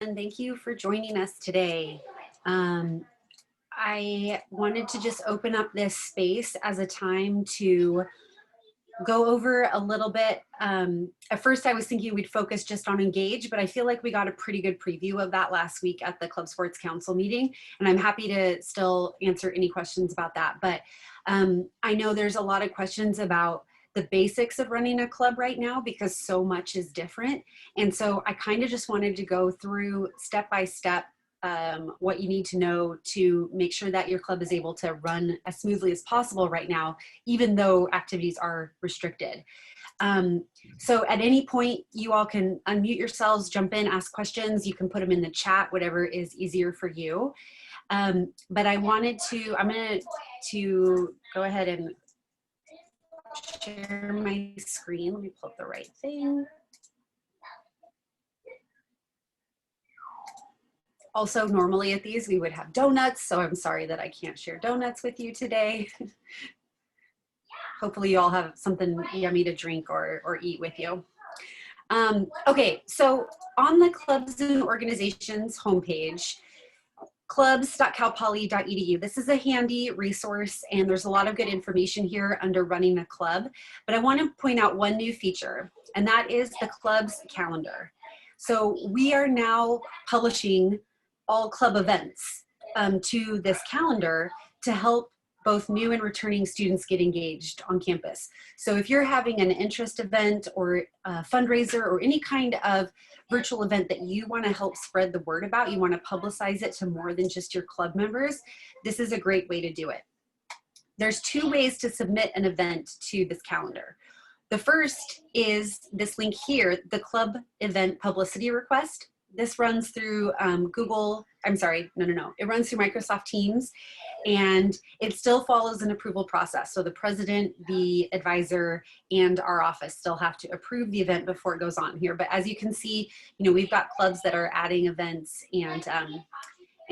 and thank you for joining us today. I wanted to just open up this space as a time to go over a little bit. At first I was thinking we'd focus just on Engage, but I feel like we got a pretty good preview of that last week at the Club Sports Council meeting, and I'm happy to still answer any questions about that. But I know there's a lot of questions about the basics of running a club right now because so much is different. And so I kind of just wanted to go through step by step what you need to know to make sure that your club is able to run as smoothly as possible right now, even though activities are restricted. So at any point, you all can unmute yourselves, jump in, ask questions. You can put them in the chat, whatever is easier for you. But I'm going to go ahead and share my screen. Let me pull up the right thing. Also, normally at these, we would have donuts, so I'm sorry that I can't share donuts with you today. Hopefully you all have something yummy to drink or eat with you. Okay, so on the Clubs and Organizations homepage, clubs.calpoly.edu. This is a handy resource, and there's a lot of good information here under running a club. But I want to point out one new feature, and that is the club's calendar. So we are now publishing all club events to this calendar to help both new and returning students get engaged on campus. So if you're having an interest event or a fundraiser or any kind of virtual event that you want to help spread the word about, you want to publicize it to more than just your club members, this is a great way to do it. There's two ways to submit an event to this calendar. The first is this link here, the club event publicity request. This runs through it runs through Microsoft Teams, and it still follows an approval process. So the president, the advisor, and our office still have to approve the event before it goes on here. But as you can see, we've got clubs that are adding events and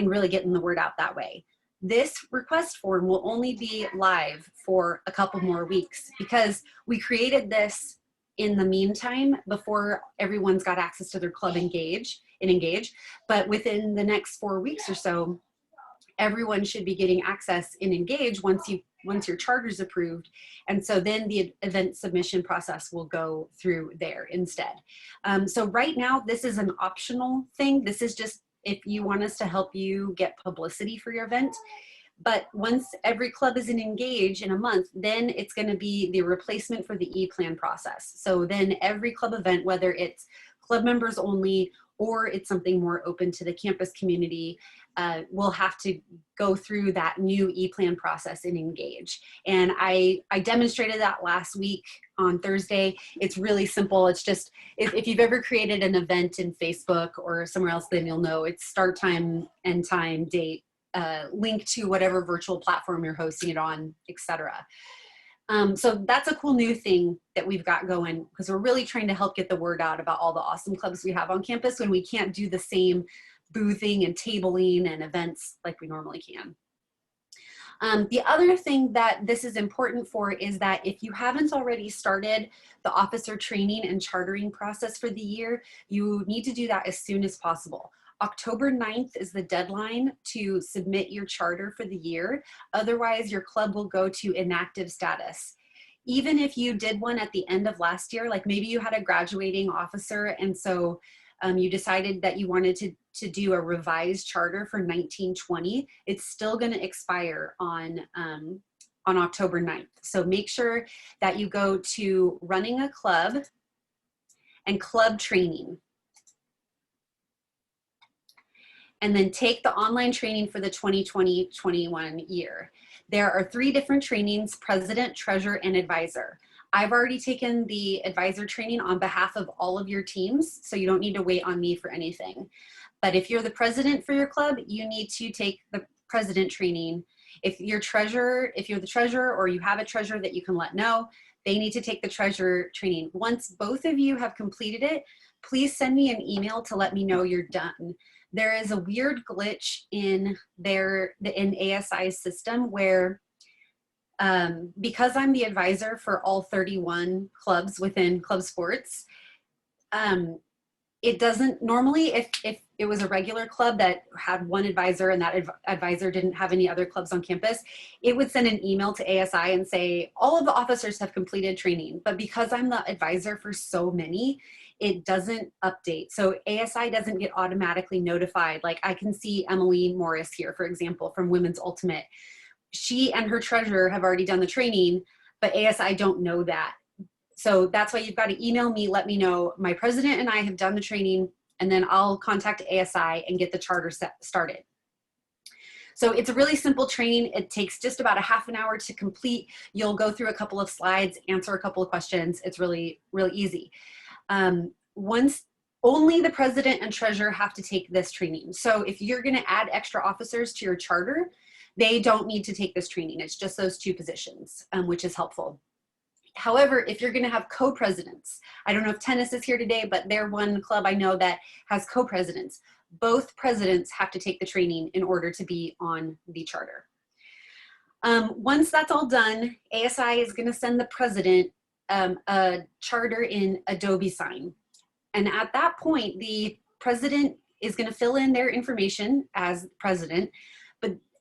really getting the word out that way. This request form will only be live for a couple more weeks because we created this in the meantime before everyone's got access to their club Engage. But within the next 4 weeks or so, everyone should be getting access in Engage once your charter's approved. And so then the event submission process will go through there instead. So right now, this is an optional thing. This is just if you want us to help you get publicity for your event. But once every club is in Engage in a month, then it's going to be the replacement for the e-plan process. So then every club event, whether it's club members only or it's something more open to the campus community, will have to go through that new e-plan process in Engage. And I demonstrated that last week on Thursday. It's really simple. It's just, if you've ever created an event in Facebook or somewhere else, then you'll know it's start time, end time, date, link to whatever virtual platform you're hosting it on, etc. So that's a cool new thing that we've got going because we're really trying to help get the word out about all the awesome clubs we have on campus when we can't do the same boothing and tabling and events like we normally can. The other thing that this is important for is that if you haven't already started the officer training and chartering process for the year, you need to do that as soon as possible. October 9th is the deadline to submit your charter for the year. Otherwise, your club will go to inactive status. Even if you did one at the end of last year, like maybe you had a graduating officer and so you decided that you wanted to do a revised charter for 1920, it's still going to expire on October 9th. So make sure that you go to running a club and club training. And then take the online training for the 2020-21 year. There are 3 different trainings: president, treasurer, and advisor. I've already taken the advisor training on behalf of all of your teams, so you don't need to wait on me for anything. But if you're the president for your club, you need to take the president training. If you're the treasurer or you have a treasurer that you can let know, they need to take the treasurer training. Once both of you have completed it, please send me an email to let me know you're done. There is a weird glitch in ASI's system where because I'm the advisor for all 31 clubs within Club Sports, it doesn't normally, if it was a regular club that had one advisor and that advisor didn't have any other clubs on campus, it would send an email to ASI and say, all of the officers have completed training. But because I'm the advisor for so many, it doesn't update. So ASI doesn't get automatically notified. Like I can see Emily Morris here, for example, from Women's Ultimate. She and her treasurer have already done the training, but ASI don't know that. So that's why you've got to email me, let me know my president and I have done the training, and then I'll contact ASI and get the charter started. So it's a really simple training. It takes just about a half an hour to complete. You'll go through a couple of slides, answer a couple of questions. It's really, really easy. Once only the president and treasurer have to take this training. So if you're going to add extra officers to your charter, they don't need to take this training. It's just those two positions, which is helpful. However, if you're going to have co-presidents, I don't know if tennis is here today, but they're one club I know that has co-presidents. Both presidents have to take the training in order to be on the charter. Once that's all done, ASI is going to send the president a charter in Adobe Sign. And at that point, the president is going to fill in their information as president,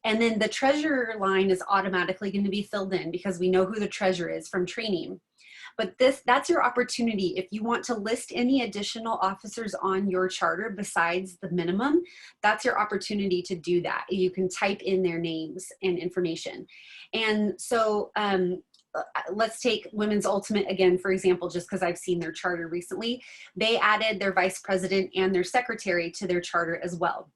and then the treasurer line is automatically going to be filled in because we know who the treasurer is from training. But that's your opportunity. If you want to list any additional officers on your charter besides the minimum, that's your opportunity to do that. You can type in their names and information. And so let's take Women's Ultimate again, for example, just because I've seen their charter recently. They added their vice president and their secretary to their charter as well.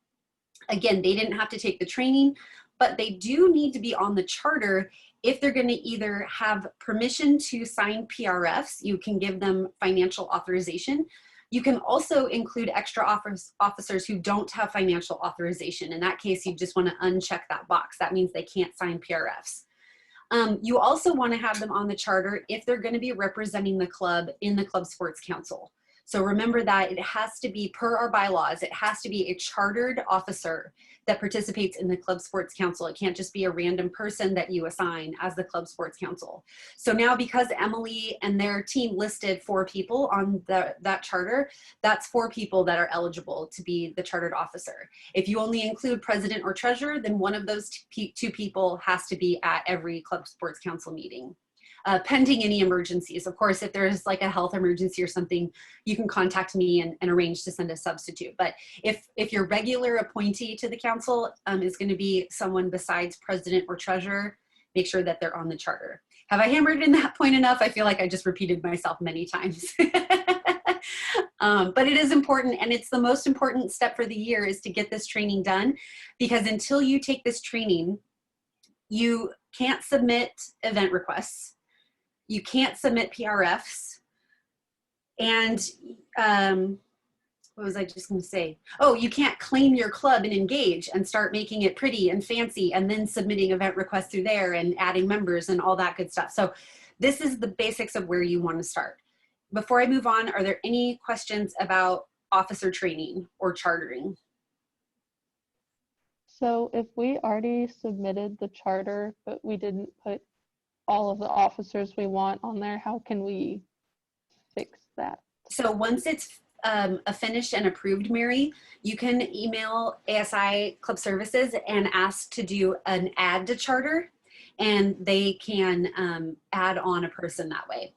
Again, they didn't have to take the training, but they do need to be on the charter if they're going to either have permission to sign PRFs. You can give them financial authorization. You can also include extra officers who don't have financial authorization. In that case, you just want to uncheck that box. That means they can't sign PRFs. You also want to have them on the charter if they're going to be representing the club in the Club Sports Council. So remember that it has to be, per our bylaws, it has to be a chartered officer that participates in the Club Sports Council. It can't just be a random person that you assign as the Club Sports Council. So now, because Emily and their team listed 4 people on that charter, that's 4 people that are eligible to be the chartered officer. If you only include president or treasurer, then one of those 2 people has to be at every Club Sports Council meeting. Pending any emergencies. Of course, if there's like a health emergency or something, you can contact me and arrange to send a substitute. But if your regular appointee to the council is going to be someone besides president or treasurer, make sure that they're on the charter. Have I hammered in that point enough? I feel like I just repeated myself many times. But it is important, and it's the most important step for the year is to get this training done, because until you take this training, you can't submit event requests. You can't submit PRFs, and what was I just going to say? Oh, you can't claim your club and engage and start making it pretty and fancy and then submitting event requests through there and adding members and all that good stuff. So this is the basics of where you want to start. Before I move on, are there any questions about officer training or chartering? So if we already submitted the charter, but we didn't put all of the officers we want on there, how can we fix that? So once it's a finished and approved, Mary, you can email ASI Club Services and ask to do an add to charter, and they can add on a person that way.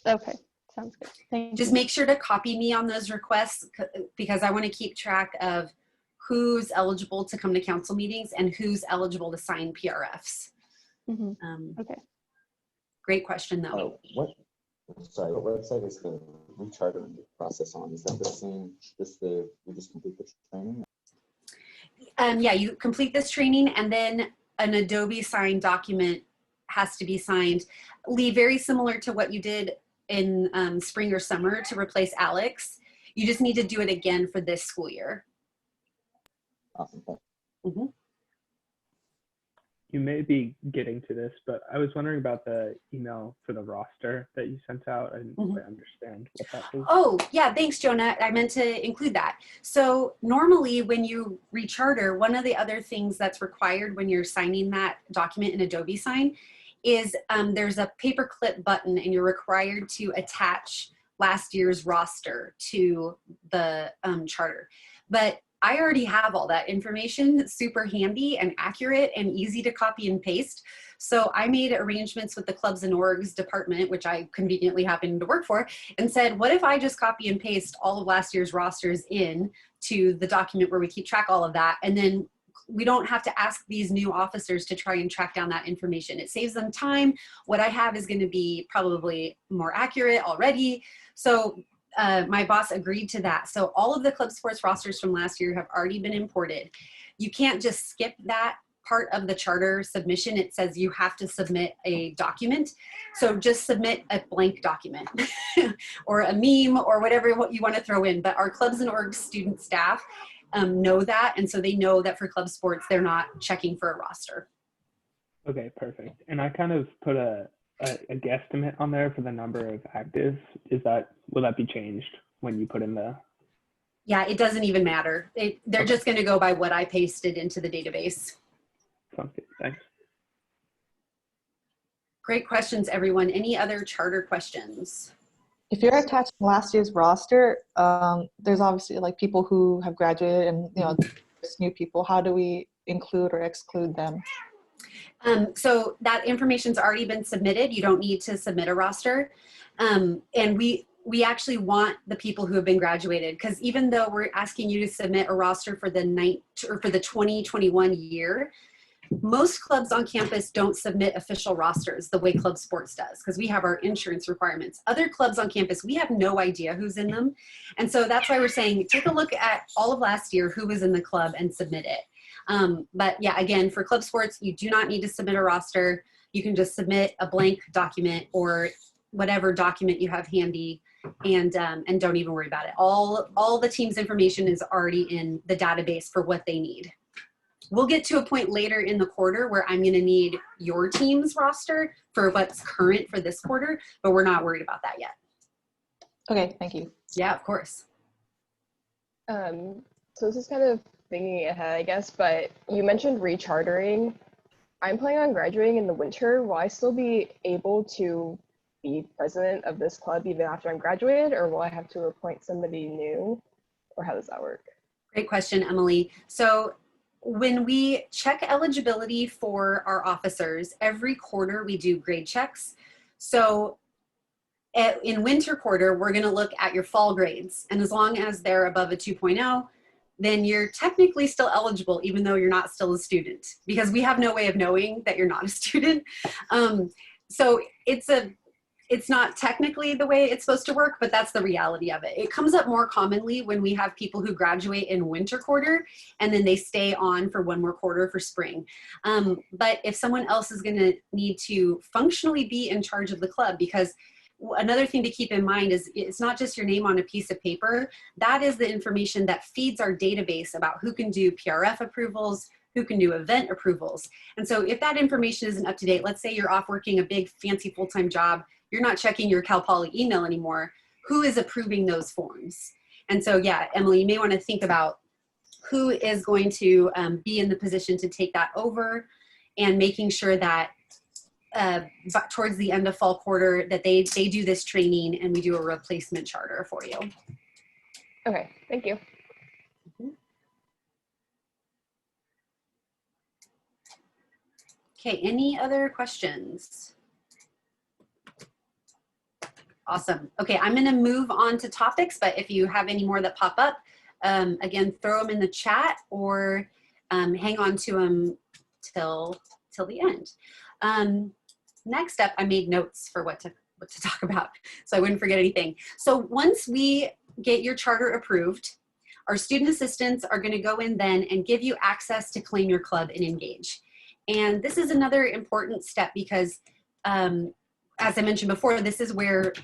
Okay, sounds good. Thank you. Just make sure to copy me on those requests, because I want to keep track of who's eligible to come to council meetings and who's eligible to sign PRFs. Okay. Great question, though. What website is the rechartering process on? Is that the same? We just complete the training? Yeah, you complete this training, and then an Adobe Sign document has to be signed. Lee, very similar to what you did in spring or summer to replace Alex. You just need to do it again for this school year. Awesome. Mm-hmm. You may be getting to this, but I was wondering about the email for the roster that you sent out. I didn't quite understand what that is. Oh, yeah, thanks, Jonah. I meant to include that. So normally when you recharter, one of the other things that's required when you're signing that document in Adobe Sign is there's a paperclip button, and you're required to attach last year's roster to the charter. But I already have all that information, super handy and accurate and easy to copy and paste. So I made arrangements with the clubs and orgs department, which I conveniently happen to work for, and said, what if I just copy and paste all of last year's rosters in to the document where we keep track all of that, and then we don't have to ask these new officers to try and track down that information. It saves them time. What I have is going to be probably more accurate already. So my boss agreed to that. So all of the club sports rosters from last year have already been imported. You can't just skip that part of the charter submission. It says you have to submit a document. So just submit a blank document or a meme or whatever what you want to throw in. But our clubs and org student staff know that, and so they know that for club sports they're not checking for a roster. Okay, perfect. And I kind of put a guesstimate on there for the number of actives. Will that be changed when you put in the? Yeah, it doesn't even matter. They're just going to go by what I pasted into the database. Sounds good. Thanks. Great questions, everyone. Any other charter questions? If you're attaching last year's roster, there's obviously like people who have graduated and, you know, there's new people. How do we include or exclude them? So that information's already been submitted. You don't need to submit a roster. And we actually want the people who have been graduated, because even though we're asking you to submit a roster for the 2021 year, most clubs on campus don't submit official rosters the way club sports does, because we have our insurance requirements. Other clubs on campus, we have no idea who's in them. And so that's why we're saying, take a look at all of last year, who was in the club, and submit it. But yeah, again, for club sports, you do not need to submit a roster. You can just submit a blank document or whatever document you have handy, and don't even worry about it. All the team's information is already in the database for what they need. We'll get to a point later in the quarter where I'm going to need your team's roster for what's current for this quarter, but we're not worried about that yet. Okay, thank you. Yeah, of course. So this is kind of thinking ahead, I guess, but you mentioned rechartering. I'm planning on graduating in the winter. Will I still be able to be president of this club even after I'm graduated, or will I have to appoint somebody new, or how does that work? Great question, Emily. So when we check eligibility for our officers, every quarter we do grade checks. So in winter quarter, we're going to look at your fall grades. And as long as they're above a 2.0, then you're technically still eligible, even though you're not still a student, because we have no way of knowing that you're not a student. So it's not technically the way it's supposed to work, but that's the reality of it. It comes up more commonly when we have people who graduate in winter quarter and then they stay on for one more quarter for spring. But if someone else is going to need to functionally be in charge of the club, because another thing to keep in mind is it's not just your name on a piece of paper. That is the information that feeds our database about who can do PRF approvals, who can do event approvals. And so if that information isn't up to date, let's say you're off working a big fancy full-time job, you're not checking your Cal Poly email anymore, who is approving those forms? And so, yeah, Emily, you may want to think about who is going to be in the position to take that over, and making sure that towards the end of fall quarter that they do this training and we do a replacement charter for you. Okay, thank you. Okay, any other questions? Awesome. Okay, I'm going to move on to topics, but if you have any more that pop up, again, throw them in the chat or hang on to them till the end. Next up, I made notes for what to talk about, so I wouldn't forget anything. So once we get your charter approved, our student assistants are going to go in then and give you access to claim your club and engage. And this is another important step because, as I mentioned before, this is where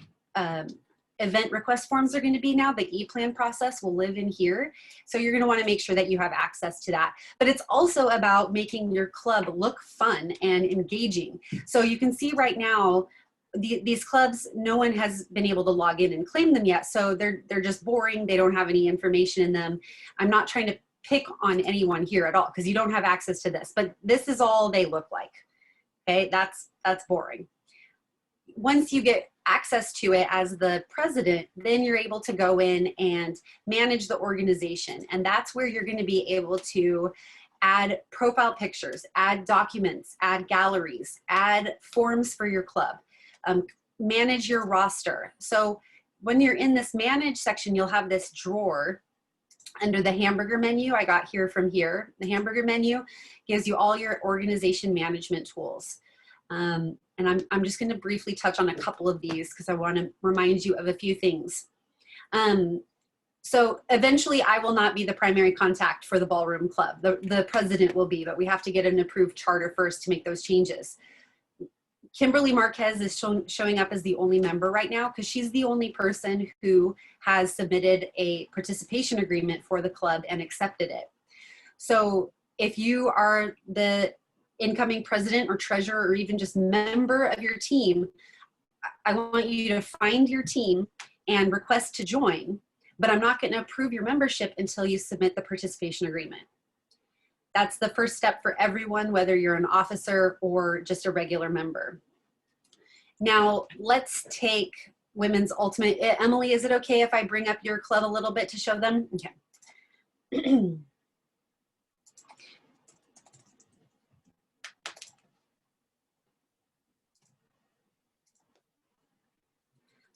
event request forms are going to be now. The e-plan process will live in here. So you're going to want to make sure that you have access to that. But it's also about making your club look fun and engaging. So you can see right now, these clubs, no one has been able to log in and claim them yet. So they're just boring. They don't have any information in them. I'm not trying to pick on anyone here at all because you don't have access to this, but this is all they look like. Okay, that's boring. Once you get access to it as the president, then you're able to go in and manage the organization. And that's where you're going to be able to add profile pictures, add documents, add galleries, add forms for your club, manage your roster. So when you're in this manage section, you'll have this drawer under the hamburger menu. I got here from here. The hamburger menu gives you all your organization management tools. And I'm just going to briefly touch on a couple of these because I want to remind you of a few things. So eventually I will not be the primary contact for the ballroom club. The president will be, but we have to get an approved charter first to make those changes. Kimberly Marquez is showing up as the only member right now because she's the only person who has submitted a participation agreement for the club and accepted it. So if you are the incoming president or treasurer or even just member of your team, I want you to find your team and request to join, but I'm not going to approve your membership until you submit the participation agreement. That's the first step for everyone, whether you're an officer or just a regular member. Now, let's take Women's Ultimate. Emily, is it okay if I bring up your club a little bit to show them? Okay.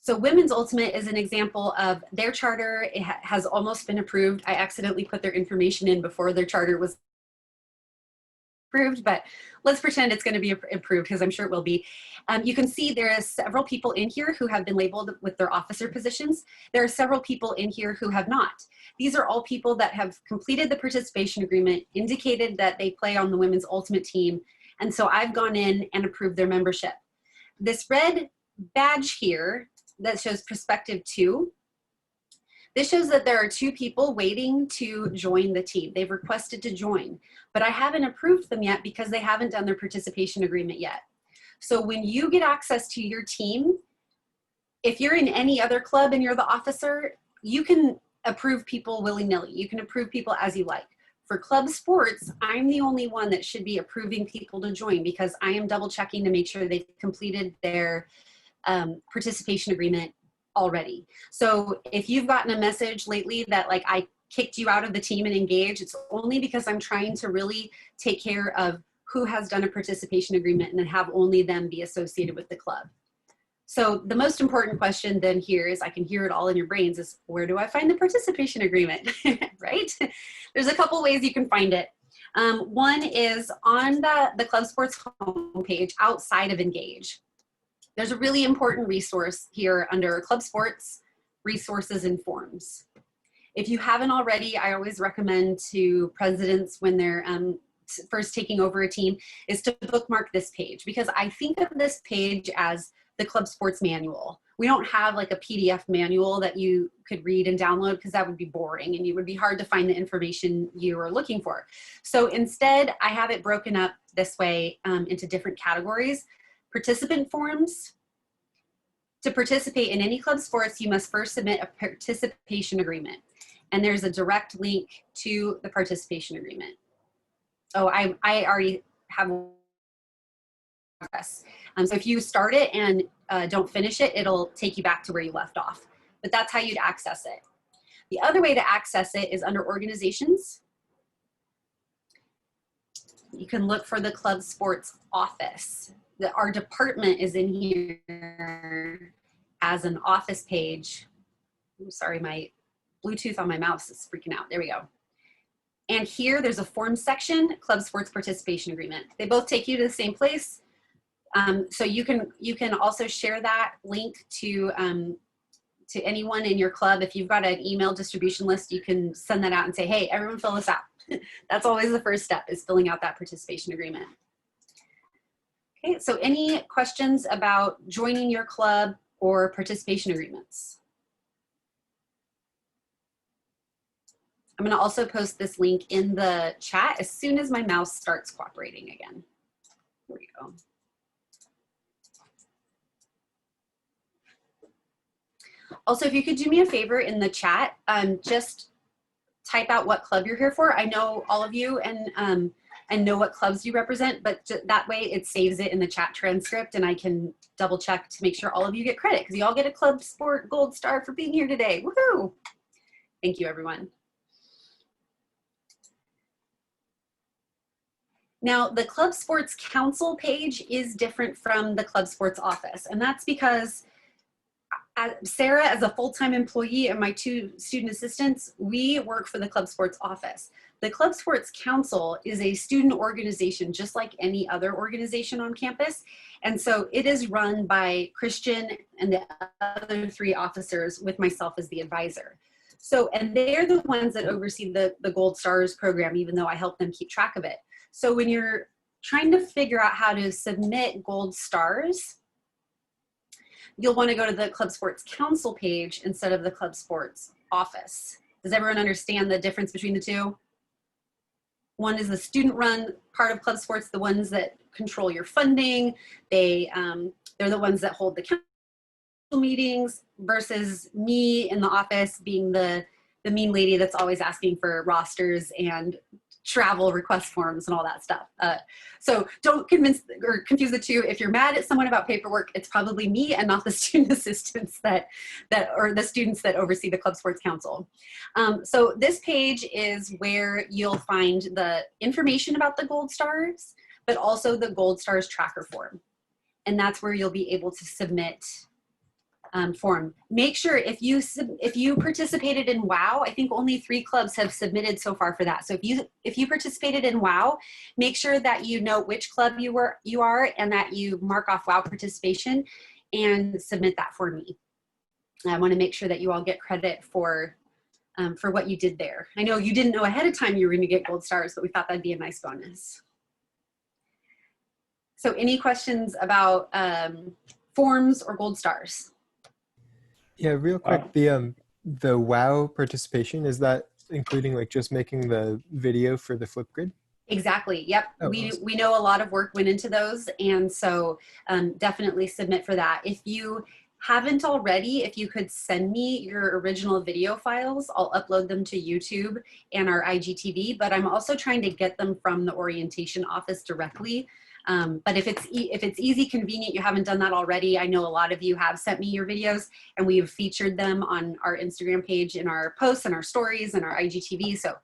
So Women's Ultimate is an example of their charter. It has almost been approved. I accidentally put their information in before their charter was approved, but let's pretend it's going to be approved because I'm sure it will be. You can see there are several people in here who have been labeled with their officer positions. There are several people in here who have not. These are all people that have completed the participation agreement, indicated that they play on the Women's Ultimate team, and so I've gone in and approved their membership. This red badge here that shows prospective 2, this shows that there are 2 people waiting to join the team. They've requested to join, but I haven't approved them yet because they haven't done their participation agreement yet. So when you get access to your team, if you're in any other club and you're the officer, you can approve people willy-nilly. You can approve people as you like. For club sports, I'm the only one that should be approving people to join because I am double checking to make sure they've completed their participation agreement already. So if you've gotten a message lately that like I kicked you out of the team and engage, it's only because I'm trying to really take care of who has done a participation agreement and then have only them be associated with the club. So the most important question then here is, I can hear it all in your brains, is where do I find the participation agreement, right? There's a couple ways you can find it. One is on the Club Sports homepage outside of Engage. There's a really important resource here under Club Sports, Resources and Forms. If you haven't already, I always recommend to presidents when they're first taking over a team is to bookmark this page, because I think of this page as the Club Sports manual. We don't have like a PDF manual that you could read and download because that would be boring and it would be hard to find the information you are looking for. So instead, I have it broken up this way into different categories. Participant forms. To participate in any club sports, you must first submit a participation agreement. And there's a direct link to the participation agreement. Oh, I already have this. So if you start it and don't finish it, it'll take you back to where you left off. But that's how you'd access it. The other way to access it is under organizations. You can look for the Club Sports office. Our department is in here as an office page. I'm sorry, my Bluetooth on my mouse is freaking out. There we go. And here there's a forms section, Club Sports Participation Agreement. They both take you to the same place. So you can also share that link to anyone in your club. If you've got an email distribution list, you can send that out and say, hey, everyone fill this out. That's always the first step, is filling out that participation agreement. Okay, so any questions about joining your club or participation agreements? I'm going to also post this link in the chat as soon as my mouse starts cooperating again. Here we go. Also, if you could do me a favor in the chat, just type out what club you're here for. I know all of you, and and know what clubs you represent, but that way it saves it in the chat transcript and I can double check to make sure all of you get credit because you all get a Club Sport Gold Star for being here today. Woohoo! Thank you, everyone. Now, the Club Sports Council page is different from the Club Sports office, and that's because Sarah, as a full-time employee, and my 2 student assistants, we work for the Club Sports office. The Club Sports Council is a student organization, just like any other organization on campus. And so it is run by Christian and the other 3 officers with myself as the advisor. So, and they're the ones that oversee the Gold Stars program, even though I help them keep track of it. So when you're trying to figure out how to submit Gold Stars, you'll want to go to the Club Sports Council page instead of the Club Sports office. Does everyone understand the difference between the 2? One is the student-run part of Club Sports, the ones that control your funding. They're the ones that hold the council meetings, versus me in the office being the mean lady that's always asking for rosters and travel request forms and all that stuff. So don't confuse the 2. If you're mad at someone about paperwork, it's probably me and not the student assistants or the students that oversee the Club Sports Council. So this page is where you'll find the information about the Gold Stars, but also the Gold Stars tracker form. And that's where you'll be able to submit form. Make sure if you participated in WOW, I think only 3 clubs have submitted so far for that. So if you participated in WOW, make sure that you know which club you are and that you mark off WOW participation and submit that for me. I want to make sure that you all get credit for what you did there. I know you didn't know ahead of time you were going to get Gold Stars, but we thought that'd be a nice bonus. So any questions about forms or Gold Stars? Yeah, real quick, the WOW participation, is that including like just making the video for the Flipgrid? Exactly. Yep. Oh, we awesome. we know a lot of work went into those, and so definitely submit for that. If you haven't already, if you could send me your original video files, I'll upload them to YouTube and our IGTV. But I'm also trying to get them from the orientation office directly. But if it's easy, convenient, you haven't done that already, I know a lot of you have sent me your videos and we've featured them on our Instagram page in our posts and our stories and our IGTV. So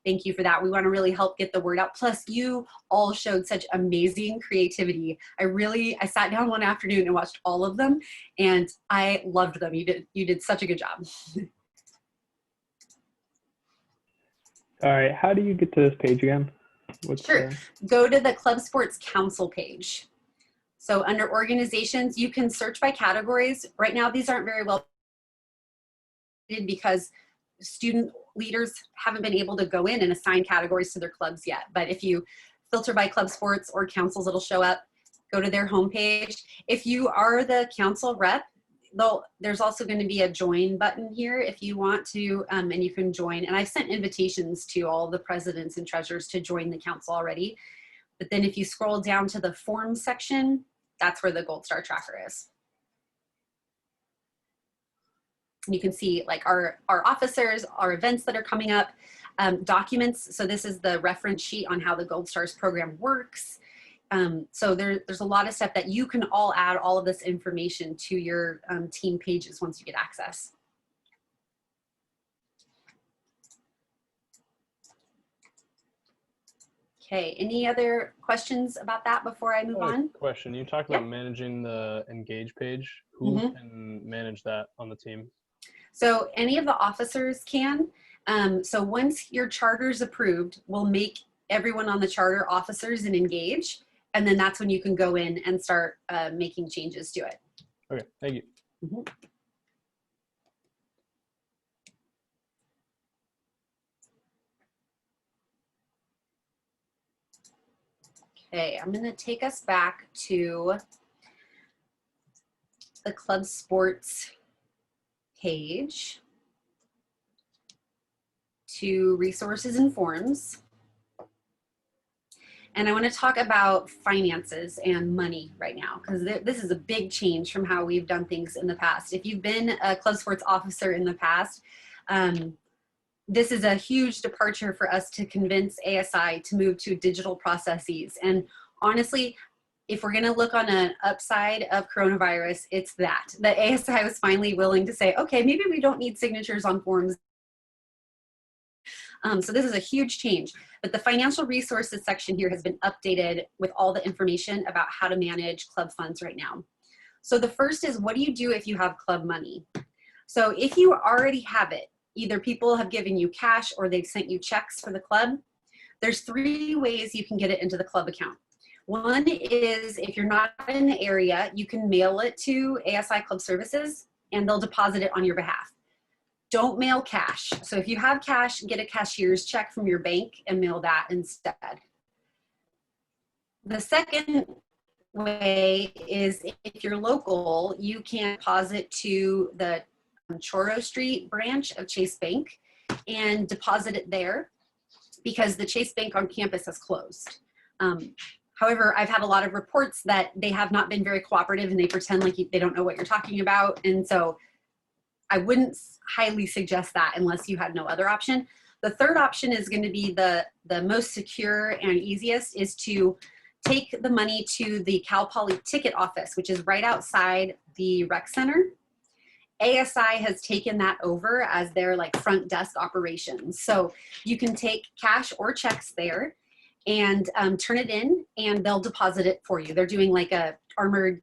thank you for that. We want to really help get the word out. Plus you all showed such amazing creativity. I sat down one afternoon and watched all of them and I loved them. You did such a good job. All right, how do you get to this page again? Sure. Go to the Club Sports Council page. So under organizations, you can search by categories. Right now, these aren't very well because student leaders haven't been able to go in and assign categories to their clubs yet. But if you filter by Club Sports or councils, it'll show up. Go to their homepage. If you are the council rep, there's also going to be a join button here if you want to, and you can join. And I've sent invitations to all the presidents and treasurers to join the council already. But then if you scroll down to the forms section, that's where the Gold Star tracker is. And you can see like our officers, our events that are coming up, documents. So this is the reference sheet on how the Gold Stars program works. So there's a lot of stuff that you can all add all of this information to your team pages once you get access. Okay, any other questions about that before I move on? Question, you talked about managing the Engage page. Who can manage that on the team? So any of the officers can. So once your charter is approved, we'll make everyone on the charter officers in Engage. And then that's when you can go in and start making changes to it. Okay, thank you. Okay, I'm gonna take us back to the Club Sports page, to resources and forms. And I want to talk about finances and money right now, because this is a big change from how we've done things in the past. If you've been a Club Sports officer in the past, this is a huge departure for us to convince ASI to move to digital processes. And honestly, if we're going to look on an upside of coronavirus, it's that ASI was finally willing to say, okay, maybe we don't need signatures on forms. So this is a huge change, but the financial resources section here has been updated with all the information about how to manage club funds right now. So the first is, what do you do if you have club money? So if you already have it, either people have given you cash or they've sent you checks for the club, there's 3 ways you can get it into the club account. One is, if you're not in the area, you can mail it to ASI Club Services and they'll deposit it on your behalf. Don't mail cash. So if you have cash, get a cashier's check from your bank and mail that instead. The second way is, if you're local, you can deposit to the Choro Street branch of Chase Bank and deposit it there because the Chase Bank on campus has closed. However, I've had a lot of reports that they have not been very cooperative and they pretend like they don't know what you're talking about. And so I wouldn't highly suggest that unless you had no other option. The third option is going to be the most secure and easiest, is to take the money to the Cal Poly ticket office, which is right outside the rec center. ASI has taken that over as their like front desk operations. So you can take cash or checks there and turn it in and they'll deposit it for you. They're doing like a armored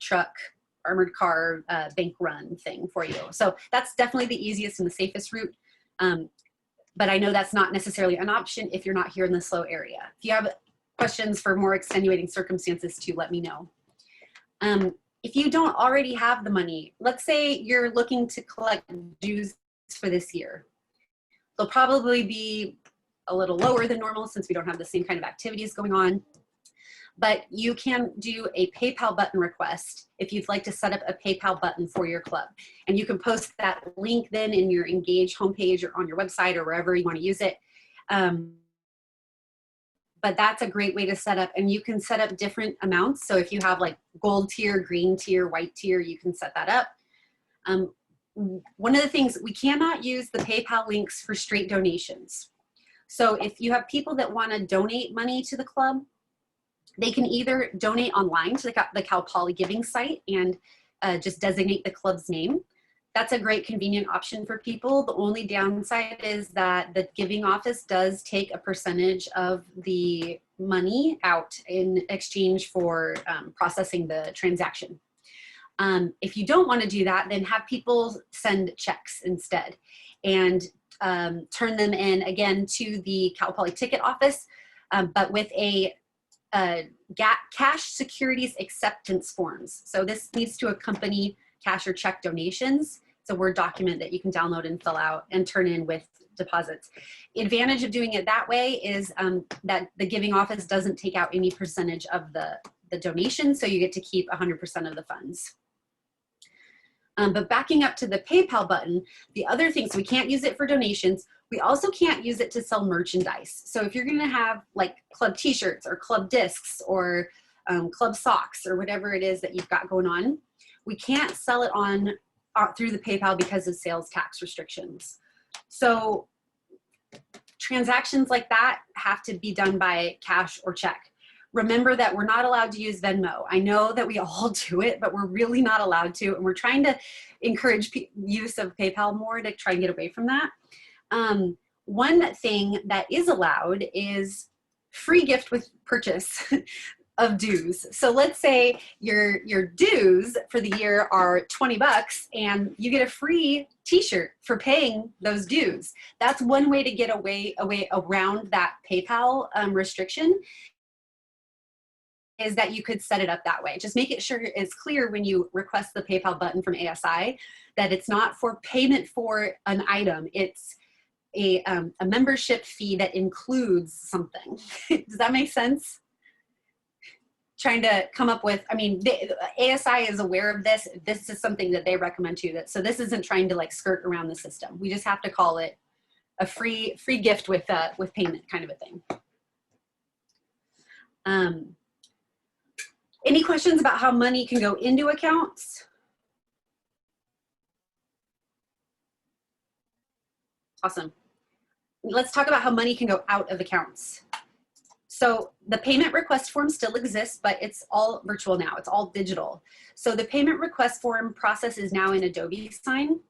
car bank run thing for you. So that's definitely the easiest and the safest route. But I know that's not necessarily an option if you're not here in the SLO area. If you have questions for more extenuating circumstances too, let me know. If you don't already have the money, let's say you're looking to collect dues for this year. They'll probably be a little lower than normal since we don't have the same kind of activities going on. But you can do a PayPal button request if you'd like to set up a PayPal button for your club. And you can post that link then in your Engage homepage or on your website or wherever you want to use it. But that's a great way to set up, and you can set up different amounts. So if you have like gold tier, green tier, white tier, you can set that up. One of the things, we cannot use the PayPal links for straight donations. So if you have people that want to donate money to the club, they can either donate online to the Cal Poly giving site and just designate the club's name. That's a great convenient option for people. The only downside is that the giving office does take a percentage of the money out in exchange for processing the transaction. If you don't want to do that, then have people send checks instead and turn them in again to the Cal Poly ticket office, but with a cash securities acceptance forms. So this needs to accompany cash or check donations. It's a Word document that you can download and fill out and turn in with deposits. The advantage of doing it that way is that the giving office doesn't take out any percentage of the donation, so you get to keep 100% of the funds. But backing up to the PayPal button, the other thing, so we can't use it for donations. We also can't use it to sell merchandise. So if you're going to have like club t-shirts or club discs or club socks or whatever it is that you've got going on, we can't sell it on through the PayPal because of sales tax restrictions. So transactions like that have to be done by cash or check. Remember that we're not allowed to use Venmo. I know that we all do it, but we're really not allowed to. And we're trying to encourage use of PayPal more to try and get away from that. One thing that is allowed is free gift with purchase of dues. So let's say your dues for the year are $20 and you get a free t-shirt for paying those dues. That's one way to get away around that PayPal restriction, is that you could set it up that way. Just make it sure it's clear when you request the PayPal button from ASI that it's not for payment for an item. It's a membership fee that includes something. Does that make sense? Trying to come up with, I mean, ASI is aware of this. This is something that they recommend too. So this isn't trying to like skirt around the system. We just have to call it a free gift with payment kind of a thing. Any questions about how money can go into accounts? Awesome. let's talk about how money can go out of accounts. So the payment request form still exists, but it's all virtual now. It's all digital. So the payment request form process is now in Adobe Sign.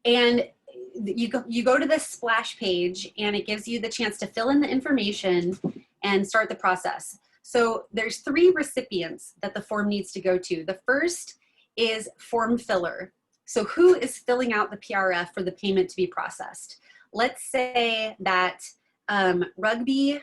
And you go to this splash page and it gives you the chance to fill in the information and start the process. So there's 3 recipients that the form needs to go to. The first is form filler. So who is filling out the PRF for the payment to be processed? Let's say that rugby,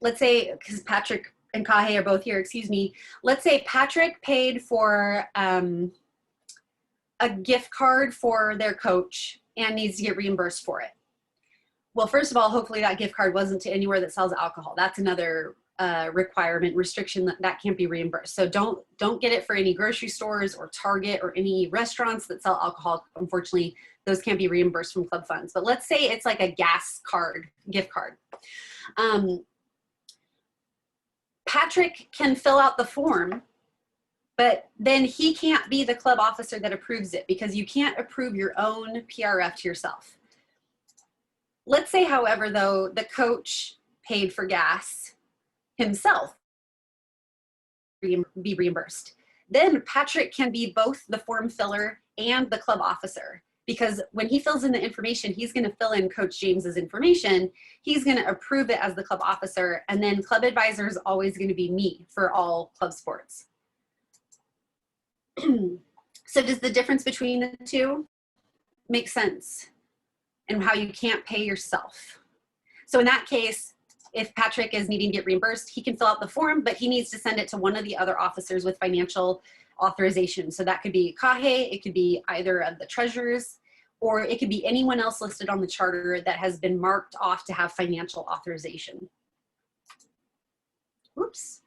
let's say, because Patrick and Kahe are both here, excuse me. Let's say Patrick paid for a gift card for their coach and needs to get reimbursed for it. Well, first of all, hopefully that gift card wasn't to anywhere that sells alcohol. That's another requirement, restriction that can't be reimbursed. So don't get it for any grocery stores or Target or any restaurants that sell alcohol. Unfortunately, those can't be reimbursed from club funds. But let's say it's like a gas card, gift card. Patrick can fill out the form, but then he can't be the club officer that approves it because you can't approve your own PRF to yourself. Let's say, however, though, the coach paid for gas himself, be reimbursed. Then Patrick can be both the form filler and the club officer, because when he fills in the information, he's going to fill in Coach James's information. He's going to approve it as the club officer, and then club advisor is always going to be me for all club sports. So does the difference between the two make sense? And how you can't pay yourself. So in that case, if Patrick is needing to get reimbursed, he can fill out the form, but he needs to send it to one of the other officers with financial authorization. So that could be Kahe, it could be either of the treasurers, or it could be anyone else listed on the charter that has been marked off to have financial authorization. Oops,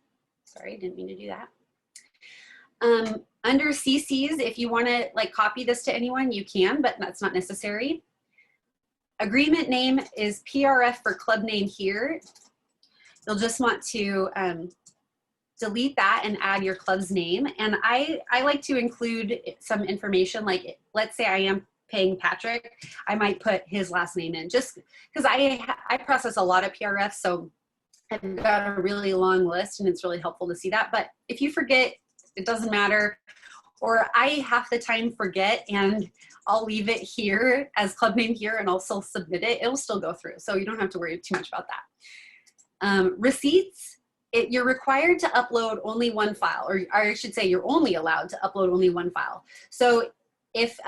sorry, didn't mean to do that. Under CCs, if you want to like copy this to anyone, you can, but that's not necessary. Agreement name is PRF for club name here. You'll just want to delete that and add your club's name. And I like to include some information, like let's say I am paying Patrick, I might put his last name in, just because I process a lot of PRFs, so I've got a really long list and it's really helpful to see that. But if you forget, it doesn't matter. Or I half the time forget and I'll leave it here as club name here and I'll still submit it. It'll still go through. So you don't have to worry too much about that. Receipts, you're required to upload only one file, or I should say you're only allowed to upload only one file. So if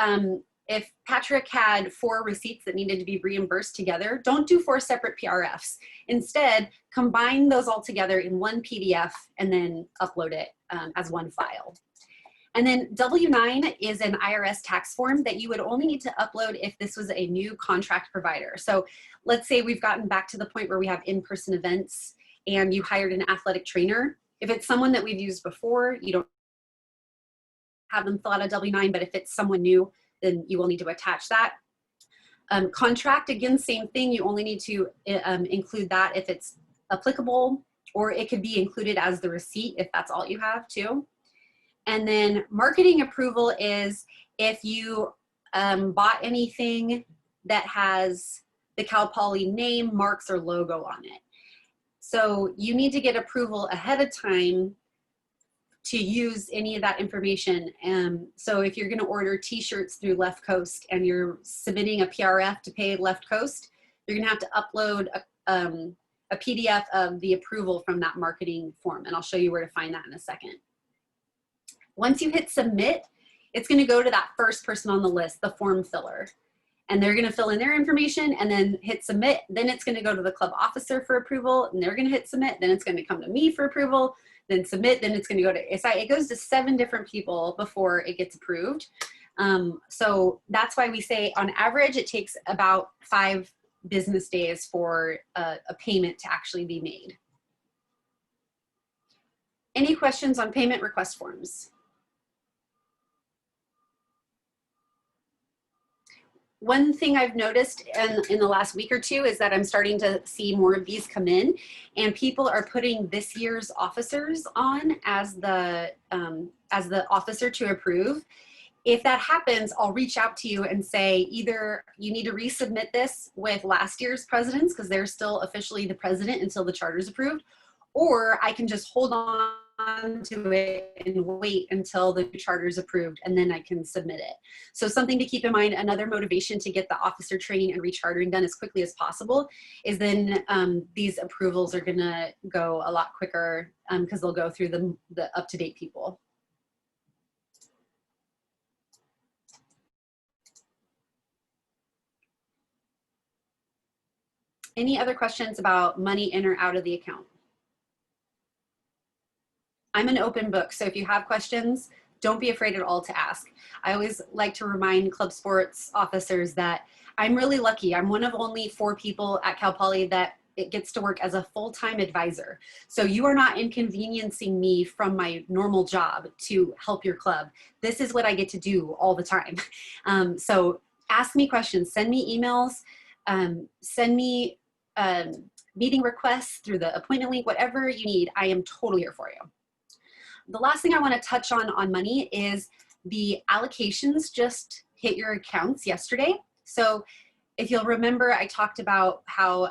Patrick had 4 receipts that needed to be reimbursed together, don't do 4 separate PRFs. Instead, combine those all together in one PDF and then upload it as one file. And then W-9 is an IRS tax form that you would only need to upload if this was a new contract provider. So let's say we've gotten back to the point where we have in-person events and you hired an athletic trainer. If it's someone that we've used before, you don't have them fill out a W-9, but if it's someone new, then you will need to attach that. Contract, again, same thing. You only need to include that if it's applicable, or it could be included as the receipt if that's all you have too. And then marketing approval is if you bought anything that has the Cal Poly name, marks, or logo on it. So you need to get approval ahead of time to use any of that information. So if you're gonna order t-shirts through Left Coast and you're submitting a PRF to pay Left Coast, you're gonna have to upload a PDF of the approval from that marketing form. And I'll show you where to find that in a second. Once you hit submit, it's gonna go to that first person on the list, the form filler. And they're gonna fill in their information and then hit submit. Then it's gonna go to the club officer for approval and they're gonna hit submit. Then it's gonna come to me for approval, then submit, then it's gonna go to SI. It goes to 7 different people before it gets approved. So that's why we say on average, it takes about 5 business days for a payment to actually be made. Any questions on payment request forms? One thing I've noticed in the last week or two is that I'm starting to see more of these come in, and people are putting this year's officers on as the officer to approve. If that happens, I'll reach out to you and say either you need to resubmit this with last year's presidents because they're still officially the president until the charter is approved, or I can just hold on to it and wait until the charter is approved and then I can submit it. So something to keep in mind, another motivation to get the officer training and rechartering done as quickly as possible is then these approvals are gonna go a lot quicker because they'll go through the up-to-date people. Any other questions about money in or out of the account? I'm an open book, so if you have questions, don't be afraid at all to ask. I always like to remind club sports officers that I'm really lucky. I'm one of only 4 people at Cal Poly that it gets to work as a full-time advisor. So you are not inconveniencing me from my normal job to help your club. This is what I get to do all the time. So ask me questions, send me emails, send me meeting requests through the appointment link, whatever you need, I am totally here for you. The last thing I want to touch on money is the allocations just hit your accounts yesterday. So if you'll remember, I talked about how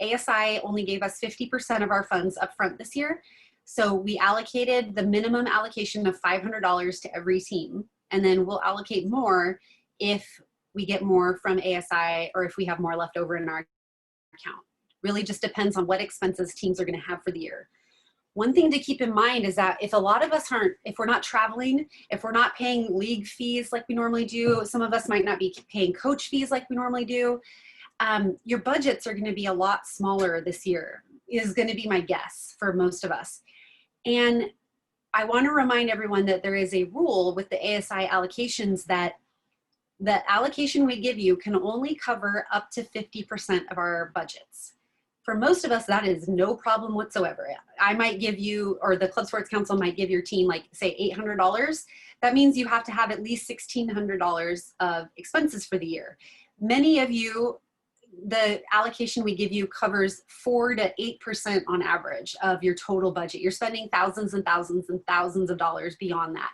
ASI only gave us 50% of our funds up front this year. So we allocated the minimum allocation of $500 to every team, and then we'll allocate more if we get more from ASI or if we have more left over in our account. Really just depends on what expenses teams are going to have for the year. One thing to keep in mind is that if a lot of us if we're not traveling, if we're not paying league fees like we normally do, some of us might not be paying coach fees like we normally do, your budgets are going to be a lot smaller this year, is going to be my guess for most of us. And I want to remind everyone that there is a rule with the ASI allocations that the allocation we give you can only cover up to 50% of our budgets. For most of us, that is no problem whatsoever. I might give you, or the Club Sports Council might give your team like say $800. That means you have to have at least $1,600 of expenses for the year. Many of you, the allocation we give you covers 4 to 8% on average of your total budget. You're spending thousands and thousands and thousands of dollars beyond that.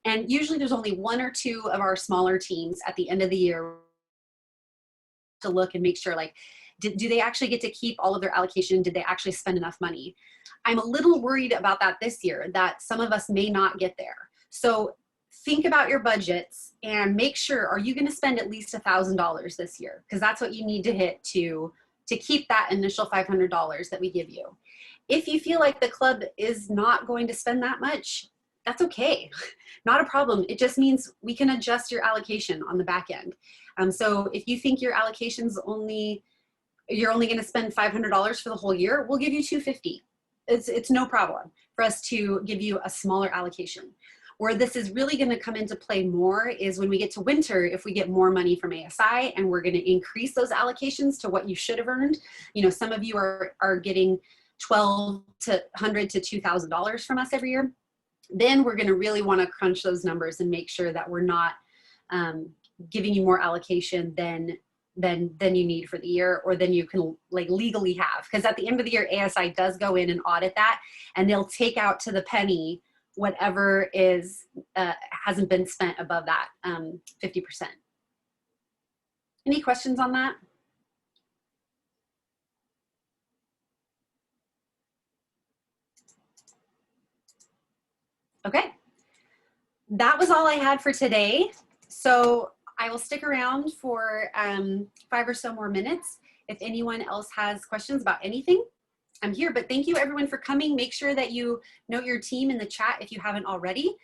And usually there's only 1 or 2 of our smaller teams at the end of the year to look and make sure like, do they actually get to keep all of their allocation? Did they actually spend enough money? I'm a little worried about that this year, that some of us may not get there. So think about your budgets and make sure, are you gonna spend at least $1,000 this year? Because that's what you need to hit to keep that initial $500 that we give you. If you feel like the club is not going to spend that much, that's okay, not a problem. It just means we can adjust your allocation on the back end. So if you think your allocation's you're only going to spend $500 for the whole year, we'll give you $250. It's no problem for us to give you a smaller allocation. Where this is really going to come into play more is when we get to winter, if we get more money from ASI and we're going to increase those allocations to what you should have earned. You know, some of you are getting $1,200 to $2,000 from us every year. Then we're going to really want to crunch those numbers and make sure that we're not giving you more allocation than you need for the year, or than you can like legally have. Because at the end of the year, ASI does go in and audit that, and they'll take out to the penny whatever is hasn't been spent above that 50%. Any questions on that? Okay, that was all I had for today. So I will stick around for 5 or so more minutes. If anyone else has questions about anything, I'm here. But thank you everyone for coming. Make sure that you note your team in the chat if you haven't already.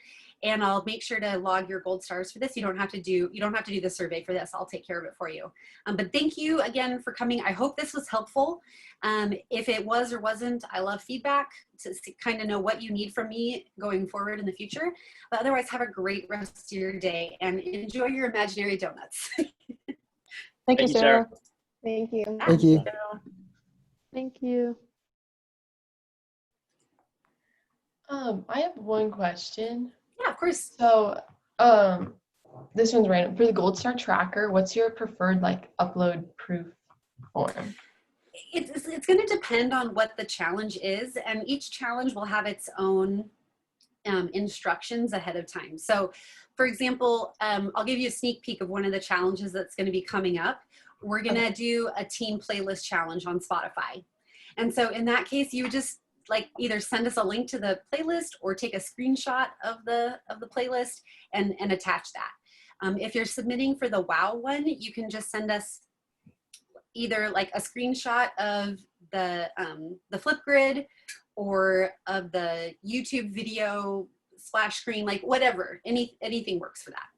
And I'll make sure to log your gold stars for this. You don't have to do the survey for this. I'll take care of it for you. But thank you again for coming. I hope this was helpful. If it was or wasn't, I love feedback to kind of know what you need from me going forward in the future. But otherwise, have a great rest of your day and enjoy your imaginary donuts. Thank you, Sarah. Thank you. Thank you. Thank you. I have one question. Yeah, of course. So, this one's random. For the Gold Star tracker, what's your preferred like upload proof form? It's going to depend on what the challenge is, and each challenge will have its own instructions ahead of time. So for example, I'll give you a sneak peek of one of the challenges that's going to be coming up. We're going to do a team playlist challenge on Spotify. And so in that case, you would just like either send us a link to the playlist or take a screenshot of the playlist and attach that. If you're submitting for the WOW one, you can just send us either like a screenshot of the Flipgrid or of the YouTube video splash screen, like whatever, anything works for that.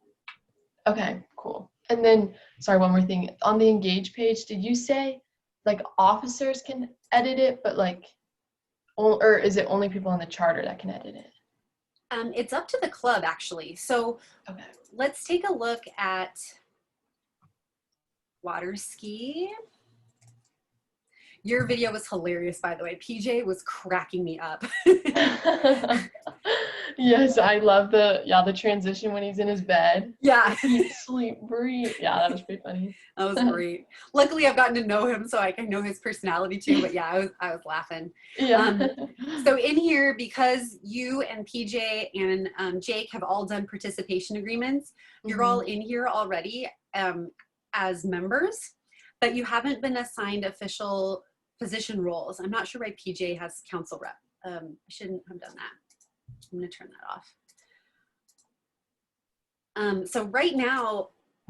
Okay, cool. And then, sorry, one more thing. On the Engage page, did you say like officers can edit it, but like, or is it only people on the charter that can edit it? It's up to the club actually. So Okay. let's take a look at water ski. Your video was hilarious, by the way. PJ was cracking me up. Yes, I love the transition when he's in his bed. Yeah. Eat, sleep, breathe. Yeah, that was pretty funny. That was great. Luckily, I've gotten to know him, so I can know his personality too. But yeah, I was laughing. Yeah. So in here, because you and PJ and Jake have all done participation agreements, you're all in here already as members, but you haven't been assigned official position roles. I'm not sure why PJ has council rep. I shouldn't have done that. I'm going to turn that off. So right now,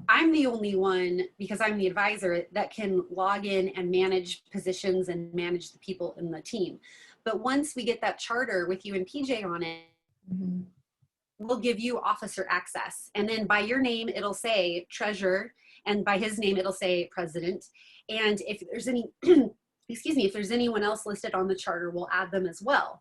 I'm the only one, because I'm the advisor, that can log in and manage positions and manage the people in the team. But once we get that charter with you and PJ on it, we'll give you officer access. And then by your name, it'll say treasurer, and by his name, it'll say president. And if there's any, excuse me, if there's anyone else listed on the charter, we'll add them as well.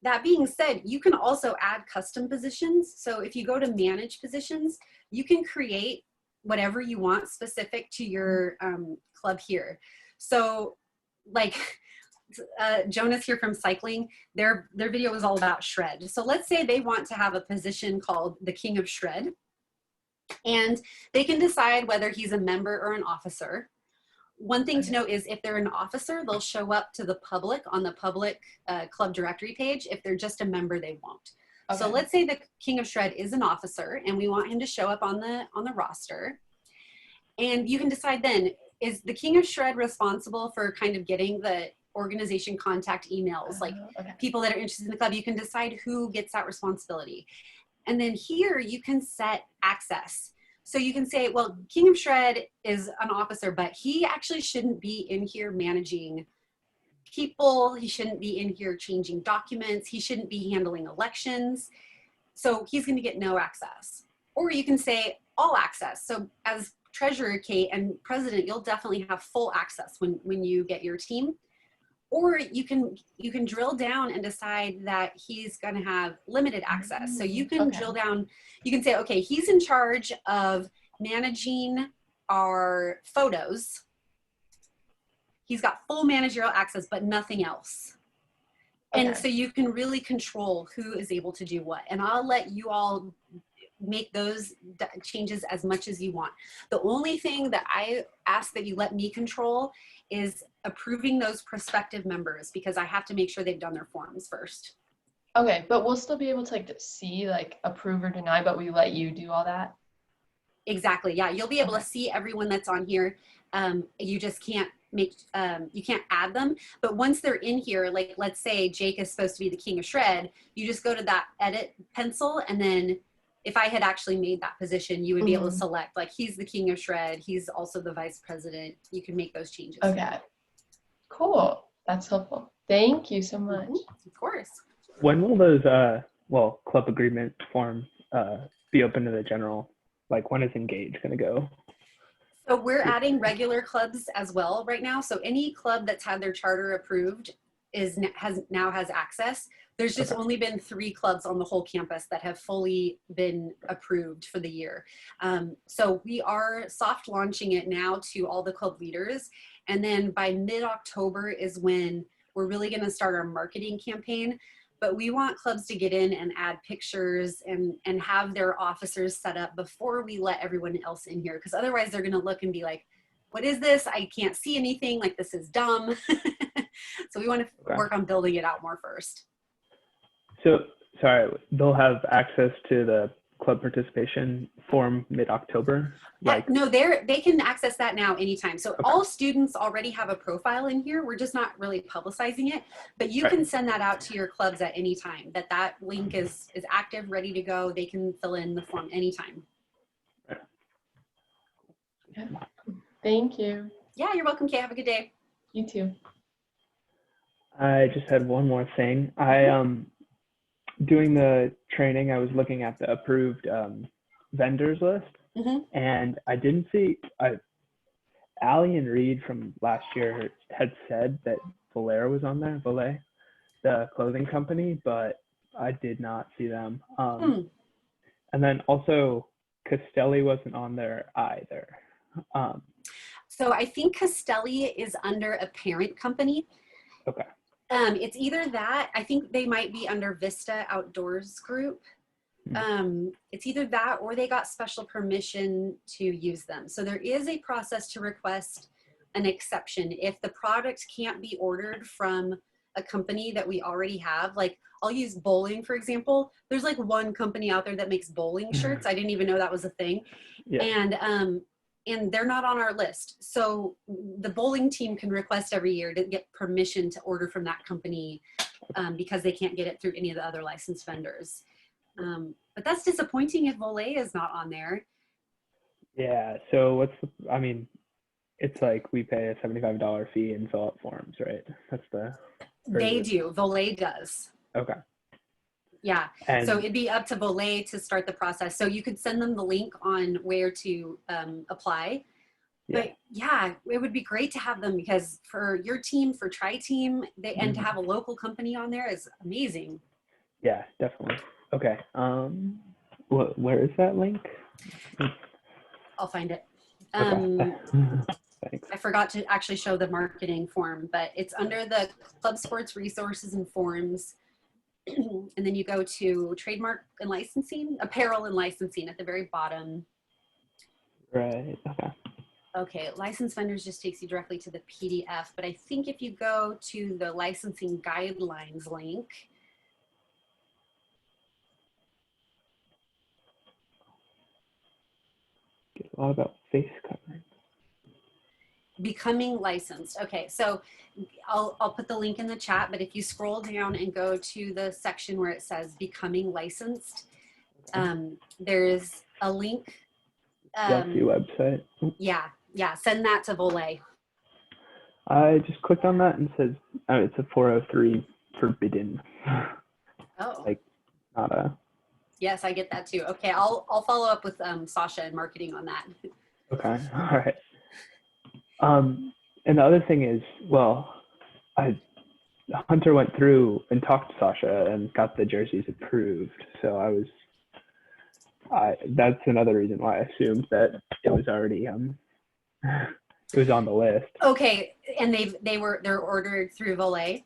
That being said, you can also add custom positions. So if you go to manage positions, you can create whatever you want specific to your club here. So like Jonas here from cycling, their video was all about shred. So let's say they want to have a position called the King of Shred, and they can decide whether he's a member or an officer. One thing to note is if they're an officer, they'll show up to the public on the public club directory page. If they're just a member, they won't. Okay. So let's say the King of Shred is an officer and we want him to show up on the roster. And you can decide then, is the King of Shred responsible for kind of getting the organization contact emails, like people that are interested in the club? You can decide who gets that responsibility. And then here you can set access. So you can say, well, King of Shred is an officer, but he actually shouldn't be in here managing people. He shouldn't be in here changing documents. He shouldn't be handling elections. So he's going to get no access. Or you can say all access. So as treasurer, Kate, and president, you'll definitely have full access when you get your team. Or you can drill down and decide that he's going to have limited access. So you can drill down, you can say, okay, he's in charge of managing our photos. He's got full managerial access, but nothing else. And so you can really control who is able to do what. And I'll let you all make those changes as much as you want. The only thing that I ask that you let me control is approving those prospective members, because I have to make sure they've done their forms first. Okay, but we'll still be able to like see like approve or deny, but we let you do all that? Exactly, yeah. You'll be able to see everyone that's on here. You just can't make, you can't add them. But once they're in here, like let's say Jake is supposed to be the King of Shred, you just go to that edit pencil, and then if I had actually made that position, you would be able to select, like, he's the King of Shred, he's also the vice president. You can make those changes. Okay, cool. That's helpful. Thank you so much. Of course. When will those, club agreement form be open to the general? Like, when is Engage going to go? So we're adding regular clubs as well right now. So any club that's had their charter approved now has access. There's just only been 3 clubs on the whole campus that have fully been approved for the year. So we are soft launching it now to all the club leaders. And then by mid-October is when we're really going to start our marketing campaign. But we want clubs to get in and add pictures and have their officers set up before we let everyone else in here. Because otherwise they're going to look and be like, what is this? I can't see anything. Like, this is dumb. So we want to work on building it out more first. So sorry, they'll have access to the club participation form mid-October? Like, No, they can access that now anytime. So Okay. all students already have a profile in here. We're just not really publicizing it, but you Right. can send that out to your clubs at any time. That link is active, ready to go. They can fill in the form anytime. Thank you. Yeah, you're welcome, Kay. Have a good day. You too. I just had one more thing. Doing the training, I was looking at the approved vendors list, Mhm. and I didn't see. Allie and Reed from last year had said that Valera was on there, Valet, the clothing company, but I did not see them. And then also Castelli wasn't on there either. So I think Castelli is under a parent company. Okay. It's either that, I think they might be under Vista Outdoors Group. It's either that or they got special permission to use them. So there is a process to request an exception. If the product can't be ordered from a company that we already have, like I'll use bowling, for example. There's like one company out there that makes bowling shirts. I didn't even know that was a thing. Yeah. And they're not on our list. So the bowling team can request every year to get permission to order from that company because they can't get it through any of the other licensed vendors. But that's disappointing if Volet is not on there. Yeah. So it's like we pay a $75 fee and fill out forms, right? That's the. They do. Volet does. Okay. Yeah. And So it'd be up to Volet to start the process. So you could send them the link on where to apply. Yeah. But yeah, it would be great to have them because for your team, for Tri-Team, and to have a local company on there is amazing. Yeah, definitely. Okay. Where is that link? I'll find it. Okay. Thanks. I forgot to actually show the marketing form, but it's under the Club Sports Resources and Forms. And then you go to Trademark and Licensing, Apparel and Licensing at the very bottom. Right. Okay. Okay, license vendors just takes you directly to the PDF, but I think if you go to the licensing guidelines link, Get a lot about face covering. becoming licensed. Okay, so I'll put the link in the chat, but if you scroll down and go to the section where it says becoming licensed, there's a link. Delphi website. Yeah, send that to Volet. I just clicked on that and it says it's a 403 forbidden. Oh, Like not a. yes, I get that too. Okay, I'll follow up with Sasha and marketing on that. Okay. All right. And the other thing is, well, Hunter went through and talked to Sasha and got the jerseys approved. So that's another reason why I assumed that it was already it was on the list. Okay, and they're ordered through Volet.